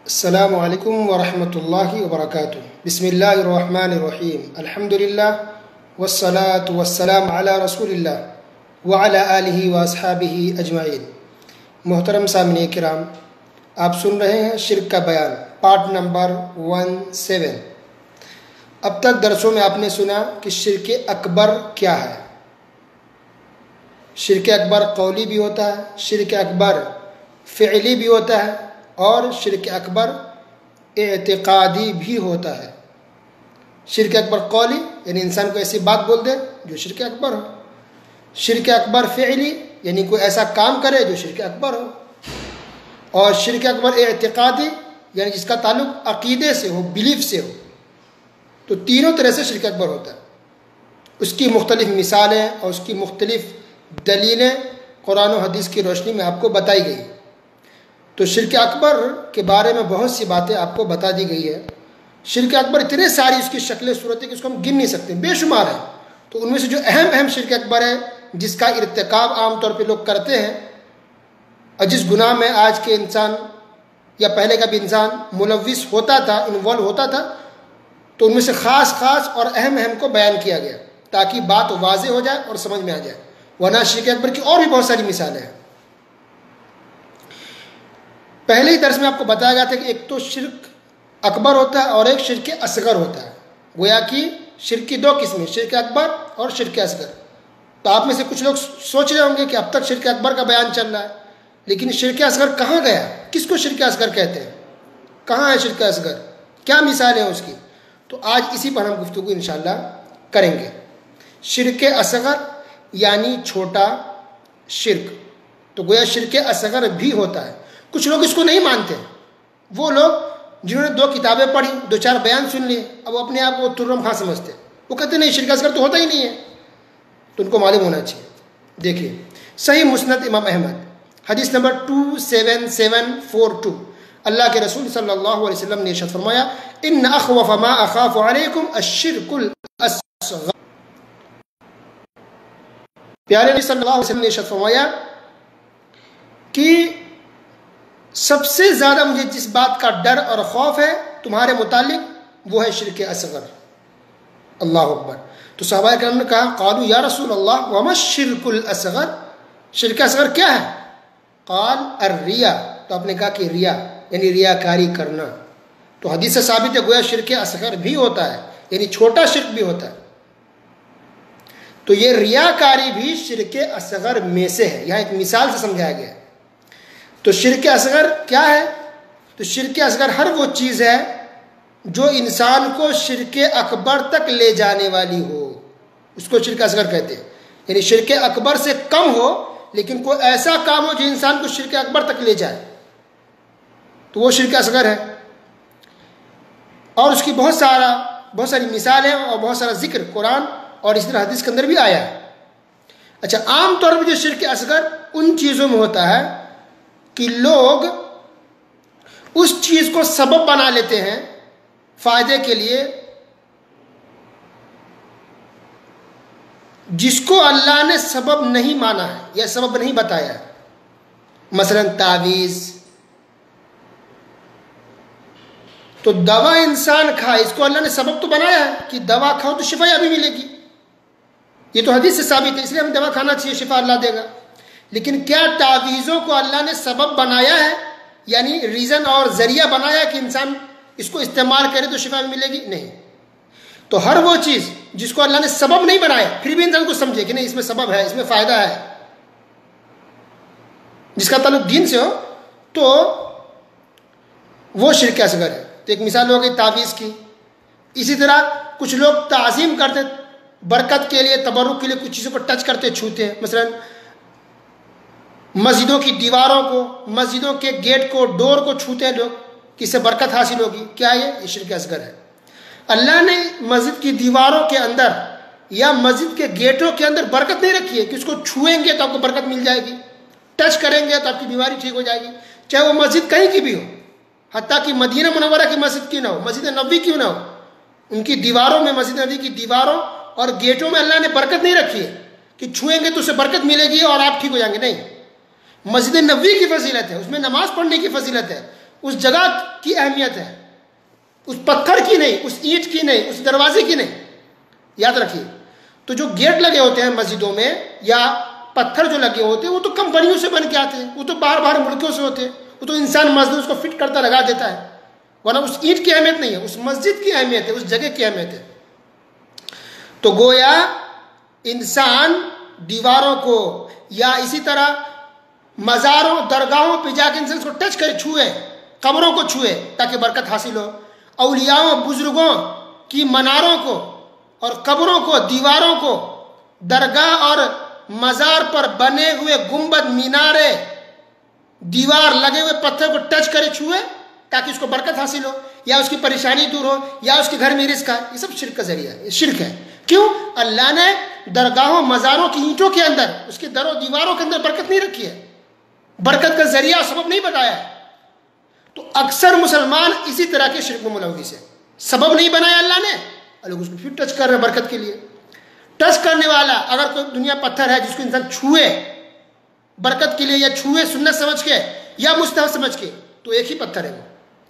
السلام علیکم ورحمۃ اللہ وبرکاتہ۔ بسم اللہ الرحمن الرحیم، الحمدللہ والصلاة والسلام علی رسول اللہ وعلی آلہ واصحابہ اجمعین۔ محترم سامعین کرام، آپ سن رہے ہیں شرک کا بیان، پارٹ نمبر 17۔ اب تک درسوں میں آپ نے سنا کہ شرک اکبر کیا ہے۔ شرک اکبر قولی بھی ہوتا ہے، شرک اکبر فعلی بھی ہوتا ہے، اور شرک اکبر اعتقادی بھی ہوتا ہے۔ شرک اکبر قولی یعنی انسان کو ایسی بات بول دے جو شرک اکبر ہو، شرک اکبر فعلی یعنی کوئی ایسا کام کرے جو شرک اکبر ہو، اور شرک اکبر اعتقادی یعنی جس کا تعلق عقیدے سے ہو، بلیف سے ہو۔ تو تینوں طرح سے شرک اکبر ہوتا ہے۔ اس کی مختلف مثالیں اور اس کی مختلف دلیلیں قرآن و حدیث کی روشنی میں آپ کو بتائی گئی۔ تو شرک اکبر کے بارے میں بہت سی باتیں آپ کو بتا دی گئی ہے۔ شرک اکبر اتنے ساری اس کی شکلیں صورتیں کہ اس کو ہم گن نہیں سکتے، بے شمار ہیں۔ تو ان میں سے جو اہم شرک اکبر ہے جس کا ارتکاب عام طور پہ لوگ کرتے ہیں، اور جس گناہ میں آج کے انسان یا پہلے کا بھی انسان ملوث ہوتا تھا، انوالو ہوتا تھا، تو ان میں سے خاص اور اہم کو بیان کیا گیا تاکہ بات واضح ہو جائے اور سمجھ میں آ جائے۔ ورنہ شرک اکبر کی اور بھی بہت ساری مثالیں ہیں۔ پہلے ہی درس میں آپ کو بتایا گیا تھا کہ ایک تو شرک اکبر ہوتا ہے اور ایک شرک اصغر ہوتا ہے۔ گویا کہ شرک کی دو قسمیں، شرک اکبر اور شرک اصغر۔ تو آپ میں سے کچھ لوگ سوچ رہے ہوں گے کہ اب تک شرک اکبر کا بیان چل رہا ہے، لیکن شرک اصغر کہاں گیا؟ کس کو شرک اصغر کہتے ہیں؟ کہاں ہے شرک اصغر؟ کیا مثال ہے اس کی؟ تو آج اسی پر ہم گفتگو انشاءاللہ کریں گے۔ شرک اصغر یعنی چھوٹا شرک۔ تو گویا شرک اصغر بھی ہوتا ہے۔ کچھ لوگ اس کو نہیں مانتے، وہ لوگ جنہوں نے 2 کتابیں پڑھی، 2-4 بیان سن لیے، اب وہ اپنے آپ کو ترم خاں سمجھتے، وہ کہتے نہیں شرک اصغر تو ہوتا ہی نہیں ہے۔ تو ان کو معلوم ہونا چاہیے۔ دیکھیے صحیح مسند امام احمد حدیث نمبر 27742، اللہ کے رسول صلی اللہ علیہ وسلم نے ارشاد فرمایا، ان اخوف ما اخاف علیکم الشرک الاصغر۔ پیارے نبی صلی اللہ علیہ وسلم نے ارشاد فرمایا کہ سب سے زیادہ مجھے جس بات کا ڈر اور خوف ہے تمہارے متعلق وہ ہے شرک اصغر۔ اللہ اکبر۔ تو صحابہ کرام نے کہا، قالوا یا رسول اللہ وما الشرک الاصغر، شرک اصغر کیا ہے؟ قال الریا، تو آپ نے کہا کہ ریا یعنی ریاکاری کرنا۔ تو حدیث سے ثابت ہے گویا شرک اصغر بھی ہوتا ہے، یعنی چھوٹا شرک بھی ہوتا ہے۔ تو یہ ریاکاری بھی شرک اصغر میں سے ہے، یہاں ایک مثال سے سمجھایا گیا ہے۔ تو شرک اصغر کیا ہے؟ تو شرک اصغر ہر وہ چیز ہے جو انسان کو شرک اکبر تک لے جانے والی ہو، اس کو شرک اصغر کہتے ہیں۔ یعنی شرک اکبر سے کم ہو لیکن کوئی ایسا کام ہو جو انسان کو شرک اکبر تک لے جائے، تو وہ شرک اصغر ہے۔ اور اس کی بہت ساری مثالیں اور بہت سارا ذکر قرآن اور اس طرح حدیث کے اندر بھی آیا ہے۔ اچھا، عام طور پر جو شرک اصغر ان چیزوں میں ہوتا ہے کہ لوگ اس چیز کو سبب بنا لیتے ہیں فائدے کے لیے جس کو اللہ نے سبب نہیں مانا ہے یا سبب نہیں بتایا ہے۔ مثلا تعویذ، تو دوا انسان کھائے، اس کو اللہ نے سبب تو بنایا ہے کہ دوا کھاؤ تو شفا ابھی ملے گی، یہ تو حدیث سے ثابت ہے، اس لیے ہمیں دوا کھانا چاہیے، شفا اللہ دے گا۔ لیکن کیا تعویذوں کو اللہ نے سبب بنایا ہے، یعنی ریزن اور ذریعہ بنایا کہ انسان اس کو استعمال کرے تو شفا بھی ملے گی؟ نہیں۔ تو ہر وہ چیز جس کو اللہ نے سبب نہیں بنایا پھر بھی انسان کو سمجھے کہ نہیں اس میں سبب ہے، اس میں فائدہ ہے، جس کا تعلق دین سے ہو، تو وہ شرک اصغر ہے۔ تو ایک مثال ہو گئی تعویذ کی۔ اسی طرح کچھ لوگ تعظیم کرتے، برکت کے لیے، تبرک کے لیے کچھ چیزوں کو ٹچ کرتے، چھوتے ہیں۔ مثلا مسجدوں کی دیواروں کو، مسجدوں کے گیٹ کو، ڈور کو چھوتے ہیں لوگ کہ اس سے برکت حاصل ہوگی۔ کیا یہ شرک اصغر ہے۔ اللہ نے مسجد کی دیواروں کے اندر یا مسجد کے گیٹوں کے اندر برکت نہیں رکھی ہے کہ اس کو چھوئیں گے تو آپ کو برکت مل جائے گی، ٹچ کریں گے تو آپ کی بیماری ٹھیک ہو جائے گی، چاہے وہ مسجد کہیں کی بھی ہو، حتیٰ کہ مدینہ منورہ کی مسجد کیوں نہ ہو، مسجد نبوی کیوں نہ ہو، ان کی دیواروں میں، مسجد نبوی کی دیواروں اور گیٹوں میں اللہ نے برکت نہیں رکھی ہے کہ چھوئیں گے تو اسے برکت ملے گی اور آپ ٹھیک ہو جائیں گے۔ نہیں، مسجد نبوی کی فضیلت ہے، اس میں نماز پڑھنے کی فضیلت ہے، اس جگہ کی اہمیت ہے، اس پتھر کی نہیں، اس اینٹ کی نہیں، اس دروازے کی نہیں. یاد رکھیے. تو جو گیٹ لگے ہوتے ہیں مسجدوں میں یا پتھر جو لگے ہوتے ہیں وہ تو کمپنیوں سے بن کے آتے ہیں، وہ تو باہر باہر ملکوں سے ہوتے ہیں، وہ تو انسان مزدور اس کو فٹ کرتا لگا دیتا ہے. ورنہ اس اینٹ کی اہمیت نہیں ہے، اس مسجد کی اہمیت ہے، اس جگہ کی اہمیت ہے. تو گویا انسان دیواروں کو یا اسی طرح مزاروں درگاہوں پہ جا کے انسان اس کو ٹچ کرے، چھوئے، قبروں کو چھوئے تاکہ برکت حاصل ہو. اولیاءوں بزرگوں کی مناروں کو اور قبروں کو، دیواروں کو، درگاہ اور مزار پر بنے ہوئے گنبد، مینارے، دیوار لگے ہوئے پتھر کو ٹچ کرے، چھوئے تاکہ اس کو برکت حاصل ہو یا اس کی پریشانی دور ہو یا اس کے گھر میں رزق ہے. یہ سب شرک کا ذریعہ ہے، یہ شرک ہے. کیوں؟ اللہ نے درگاہوں مزاروں کی اینٹوں کے اندر، اس کے دروں دیواروں کے اندر برکت نہیں رکھی ہے، برکت کا ذریعہ سبب نہیں بتایا ہے. تو اکثر مسلمان اسی طرح کے شرک میں ملوث ہیں. سبب نہیں بنایا اللہ نے، لوگ اس کو پھر ٹچ کر رہے ہیں برکت کے لیے. ٹچ کرنے والا اگر کوئی دنیا پتھر ہے جس کو انسان چھوئے برکت کے لیے یا چھوئے سنت سمجھ کے یا مستحب سمجھ کے، تو ایک ہی پتھر ہے وہ،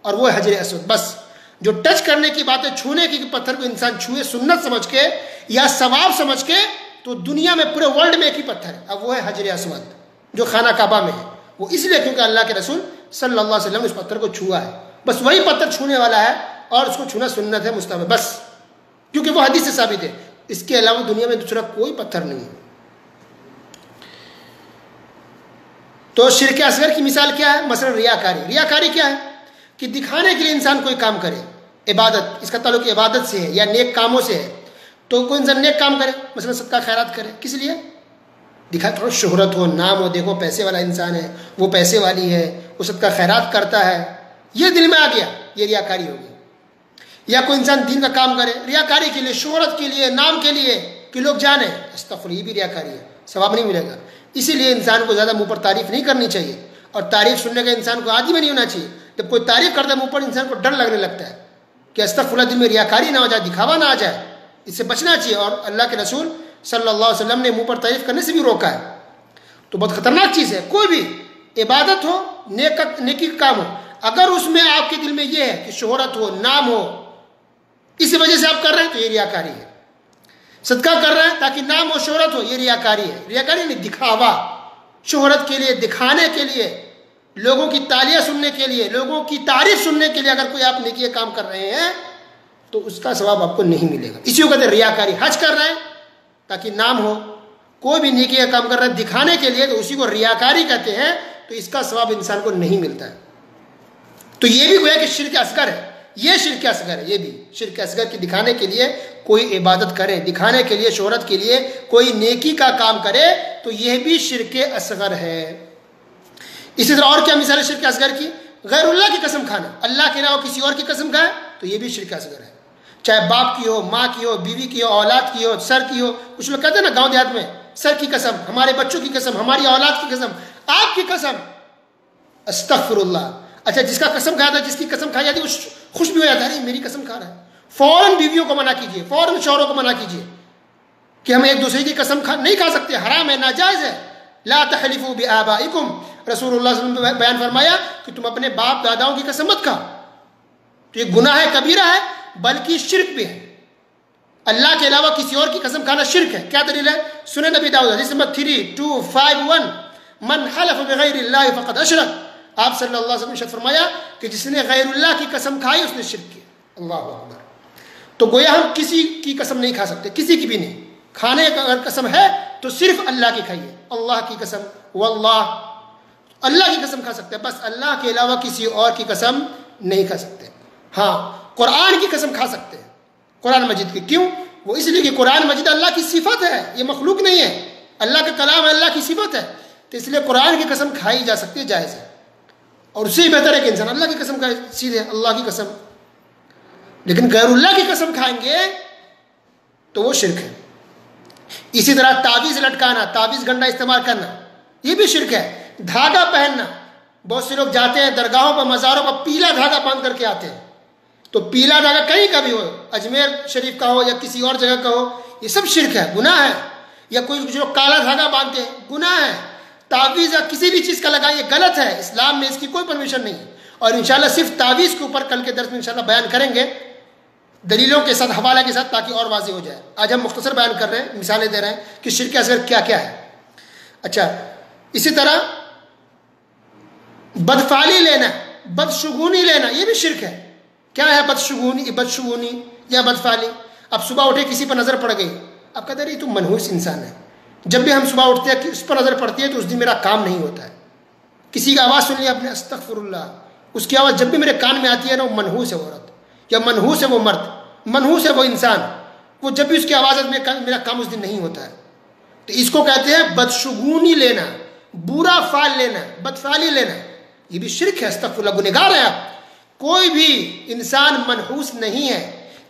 اور وہ ہے حجر اسود. بس جو ٹچ کرنے کی بات ہے، چھونے کی پتھر کو انسان چھوئے سنت سمجھ کے یا ثواب سمجھ کے، تو دنیا میں پورے ورلڈ میں ایک ہی پتھر ہے، اب وہ ہے حجر اسود جو خانہ کعبہ میں ہے. وہ اس لیے کیونکہ اللہ کے رسول صلی اللہ علیہ وسلم نے اس پتھر کو چھوا ہے. بس وہی پتھر چھونے والا ہے اور اس کو چھونا سنت ہے، مستحب ہے، بس کیونکہ وہ حدیث سے ثابت ہے. اس کے علاوہ دنیا میں دوسرا کوئی پتھر نہیں ہے. تو شرک اصغر کی مثال کیا ہے؟ مثلا ریاکاری. ریاکاری کیا ہے؟ کہ دکھانے کے لیے انسان کوئی کام کرے، عبادت، اس کا تعلق عبادت سے ہے یا نیک کاموں سے ہے. تو کوئی انسان نیک کام کرے، مثلا صدقہ خیرات کرے، کس لیے؟ دکھا، تھوڑا شہرت ہو، نام ہو، دیکھو پیسے والا انسان ہے، وہ پیسے والی ہے، وہ صدقہ خیرات کرتا ہے، یہ دل میں آ گیا، یہ ریاکاری ہوگی. یا کوئی انسان دین کا کام کرے ریاکاری کے لیے، شہرت کے لیے، نام کے لیے کہ لوگ جانیں، استغفر، یہ بھی ریاکاری ہے، ثواب نہیں ملے گا. اسی لیے انسان کو زیادہ منہ پر تعریف نہیں کرنی چاہیے، اور تعریف سننے کا انسان کو عادی میں نہیں ہونا چاہیے. جب کوئی تعریف کرتا ہے منہ پر، انسان کو ڈر لگنے لگتا ہے کہ استغفر اللہ، دل میں ریاکاری نہ ہو جائے، دکھاوا نہ آ جائے، اس سے بچنا چاہیے. اور اللہ کے رسول صلی اللہ علیہ وسلم نے منہ پر تعریف کرنے سے بھی روکا ہے. تو بہت خطرناک چیز ہے. کوئی بھی عبادت ہو، نیکی کا کام ہو، اگر اس میں آپ کے دل میں یہ ہے کہ شہرت ہو، نام ہو، اسی وجہ سے آپ کر رہے ہیں، تو یہ ریاکاری ہے. صدقہ کر رہے ہیں تاکہ نام ہو، شہرت ہو، یہ ریاکاری ہے. ریاکاری نہیں، دکھاوا، شہرت کے لیے، دکھانے کے لیے، لوگوں کی تالیاں سننے کے لیے، لوگوں کی تعریف سننے کے لیے اگر کوئی آپ نیکی کام کر رہے ہیں تو اس کا ثواب آپ کو نہیں ملے گا. اسی کو کہتے ہیں ریاکاری. حج کر رہے ہیں تاکہ نام ہو، کوئی بھی نیکی کا کام کر رہے ہیں دکھانے کے لیے، تو اسی کو ریاکاری کہتے ہیں، تو اس کا ثواب انسان کو نہیں ملتا ہے. تو یہ بھی گویا کہ شرک اصغر ہے. یہ شرک اصغر ہے. یہ بھی شرک اصغر کی دکھانے کے لیے کوئی عبادت کرے، دکھانے کے لیے، شہرت کے لیے کوئی نیکی کا کام کرے، تو یہ بھی شرک اصغر ہے. اسی طرح اور کیا مثال ہے شرک اصغر کی؟ غیر اللہ کی قسم کھانا. اللہ کے علاوہ کسی اور کی قسم کھائے تو یہ بھی شرک اصغر ہے. چاہے باپ کی ہو، ماں کی ہو، بیوی کی ہو، اولاد کی ہو، سر کی ہو. کچھ لوگ کہتے ہیں نا گاؤں دیہات میں، سر کی قسم، ہمارے بچوں کی قسم، ہماری اولاد کی قسم، آپ کی قسم. استغفر اللہ. اچھا، جس کا قسم کھایا تھا، جس کی قسم کھائی جاتی ہے، وہ خوش بھی ہو جاتا ہے، نہیں میری قسم کھا رہا ہے. فوراً بیویوں کو منع کیجیے، فوراً شوہروں کو منع کیجیے کہ ہم ایک دوسرے کی قسم نہیں کھا سکتے، حرام ہے، ناجائز ہے. لا تحلفوا بآبائکم، رسول اللہ صلی اللہ علیہ وسلم نے بیان فرمایا کہ تم اپنے باپ داداؤں کی قسم مت کھاؤ. تو یہ گناہ ہے، کبیرہ ہے، بلکہ شرک بھی ہے. اللہ کے علاوہ کسی اور کی قسم کھانا شرک ہے. کیا دلیل ہے؟ سنن نبی داؤد حدیث نمبر 3251، من حلف بغیر اللہ فقد اشرک. آپ صلی اللہ علیہ وسلم نے ارشاد فرمایا کہ جس نے غیر اللہ کی قسم کھائی اس نے شرک کیا. اللہ اکبر. تو گویا ہم کسی کی قسم نہیں کھا سکتے، کسی کی بھی نہیں. کھانے کا اگر قسم ہے تو صرف اللہ کی کھائیے. اللہ کی قسم، واللہ، اللہ کی قسم کھا سکتے ہیں، بس اللہ کے علاوہ کسی اور کی قسم نہیں کھا سکتے. ہاں، قرآن کی قسم کھا سکتے ہیں، قرآن مجید کی. کیوں؟ وہ اس لیے کہ قرآن مجید اللہ کی صفت ہے، یہ مخلوق نہیں ہے، اللہ کا کلام ہے، اللہ کی صفت ہے. تو اس لیے قرآن کی قسم کھائی جا سکتی ہے، جائز ہے. اور اس سے ہی بہتر ہے کہ انسان اللہ کی قسم کھائے، سیدھے اللہ کی قسم. لیکن غیر اللہ کی قسم کھائیں گے تو وہ شرک ہے. اسی طرح تعویذ لٹکانا، تعویذ گنڈا استعمال کرنا، یہ بھی شرک ہے. دھاگا پہننا، بہت سے لوگ جاتے ہیں درگاہوں پر، مزاروں پر، پیلا دھاگا باندھ کر کے آتے ہیں. تو پیلا دھاگا کہیں کا بھی ہو، اجمیر شریف کا ہو یا کسی اور جگہ کا ہو، یہ سب شرک ہے، گناہ ہے. یا کوئی جو کالا دھاگا باندھتے ہیں، گناہ ہے. تعویذ یا کسی بھی چیز کا لگائیں، یہ غلط ہے، اسلام میں اس کی کوئی پرمیشن نہیں ہے. اور انشاءاللہ صرف تعویذ کے اوپر کل کے درس میں انشاءاللہ بیان کریں گے دلیلوں کے ساتھ، حوالہ کے ساتھ، تاکہ اور واضح ہو جائے. آج ہم مختصر بیان کر رہے ہیں، مثالیں دے رہے ہیں کہ شرک اصغر کیا کیا ہے. اچھا، اسی طرح بدفعلی لینا، بدشگونی لینا، یہ بھی شرک ہے. کیا ہے بدشگونی یا بدفعلی؟ اب صبح اٹھے کسی پر نظر پڑ گئی، اب کہتے ہیں یہ تو منحوس انسان ہے. جب بھی ہم صبح اٹھتے ہیں کہ اس پر نظر پڑتی ہے تو اس دن میرا کام نہیں ہوتا ہے. کسی کی آواز سن لی آپ نے، استغفر اللہ، اس کی آواز جب بھی میرے کان میں آتی ہے نا، وہ منحوس ہے وہ عورت یا منحوس ہے وہ مرد، منحوس ہے وہ انسان، وہ جب بھی اس کی آواز آتی ہے میرا کام اس دن نہیں ہوتا ہے. تو اس کو کہتے ہیں بدشگونی لینا، برا فعل لینا، بدفعلی لینا. یہ بھی شرک ہے. استغفر اللہ، گنہگار ہے آپ. کوئی بھی انسان منحوس نہیں ہے،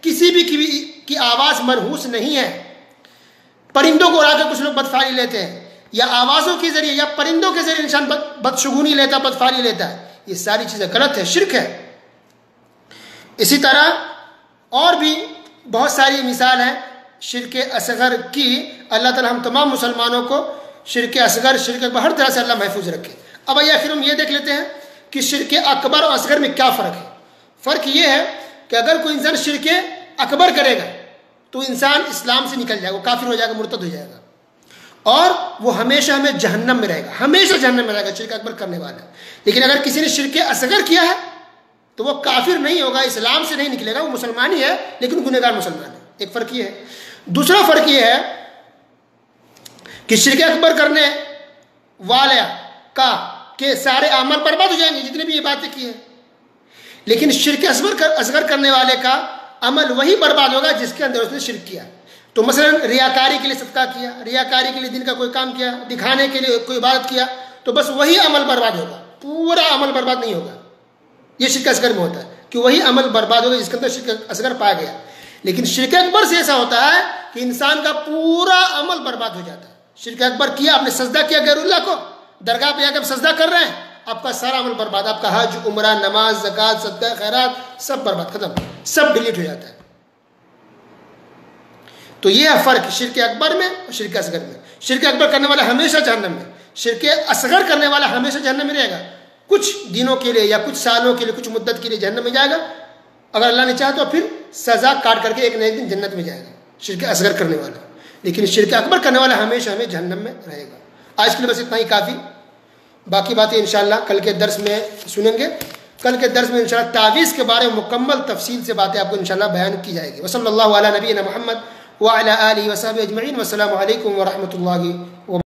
کسی بھی کی آواز منحوس نہیں ہے. پرندوں کو اڑا کے کچھ لوگ بدفعلی لیتے ہیں، یا آوازوں کے ذریعے یا پرندوں کے ذریعے انسان بدشگونی لیتا، بدفعلی لیتا ہے. یہ ساری چیزیں غلط ہے، شرک ہے. اسی طرح اور بھی بہت ساری مثال ہیں شرک اصغر کی. اللہ تعالی ہم تمام مسلمانوں کو شرک اصغر، شرک اکبر ہر طرح سے اللہ محفوظ رکھے. اب آئیے آخر ہم یہ دیکھ لیتے ہیں کہ شرک اکبر اور اصغر میں کیا فرق ہے. فرق یہ ہے کہ اگر کوئی انسان شرک اکبر کرے گا تو انسان اسلام سے نکل جائے گا، وہ کافر ہو جائے گا، مرتد ہو جائے گا، اور وہ ہمیشہ جہنم میں رہے گا، ہمیشہ جہنم میں رہے گا شرک اکبر کرنے والا. لیکن اگر کسی نے شرک اصغر کیا ہے تو وہ کافر نہیں ہوگا، اسلام سے نہیں نکلے گا، وہ مسلمان ہی ہے لیکن گنہگار مسلمان ہے. ایک فرق یہ ہے. دوسرا فرق یہ ہے کہ شرک اکبر کرنے والے کا کہ سارے اعمال برباد ہو جائیں گے جتنے بھی یہ باتیں کی ہیں، لیکن شرک اصغر کرنے والے کا عمل وہی برباد ہوگا جس کے اندر اس نے شرک کیا. تو مثلا ریاکاری کے لیے صدقہ کیا، ریاکاری کے لیے دین کا کوئی کام کیا، دکھانے کے لیے کوئی عبادت کیا، تو بس وہی عمل برباد ہوگا، پورا عمل برباد نہیں ہوگا. یہ شرک اصغر میں ہوتا ہے کہ وہی عمل برباد ہوگا جس کے اندر شرک اصغر پایا گیا. لیکن شرک اکبر سے ایسا ہوتا ہے کہ انسان کا پورا عمل برباد ہو جاتا ہے. شرک اکبر کیا، آپ نے سجدہ کیا غیر اللہ کو، درگاہ پہ جا کے سجدہ کر رہے ہیں، آپ کا سارا عمل برباد، آپ کا حج، عمرہ، نماز، زکوٰۃ، صدقہ، خیرات سب برباد، ختم، سب ڈیلیٹ ہو جاتا ہے. تو یہ ہے فرق شرک اکبر میں اور شرک اصغر میں. شرک اکبر کرنے والا ہمیشہ جہنم میں، شرک اصغر کرنے والا ہمیشہ جہنم میں رہے گا. کچھ دنوں کے لیے یا کچھ سالوں کے لیے، کچھ مدت کے لیے جہنم میں جائے گا، اگر اللہ نے چاہا تو پھر سزا کاٹ کر کے ایک نہ ایک دن جنت میں جائے گا شرک اصغر کرنے والا. لیکن شرک اکبر کرنے والا ہمیشہ جہنم میں رہے گا. آج کے لیے بس اتنا ہی کافی، باقی باتیں انشاءاللہ کل کے درس میں سنیں گے. کل کے درس میں انشاءاللہ تعویذ کے بارے میں مکمل تفصیل سے باتیں آپ کو انشاءاللہ بیان کی جائے گی. وصلی اللہ علی نبینا محمد وعلی آلہ وصحبہ اجمعین. والسلام علیکم ورحمۃ اللہ وبرکاتہ.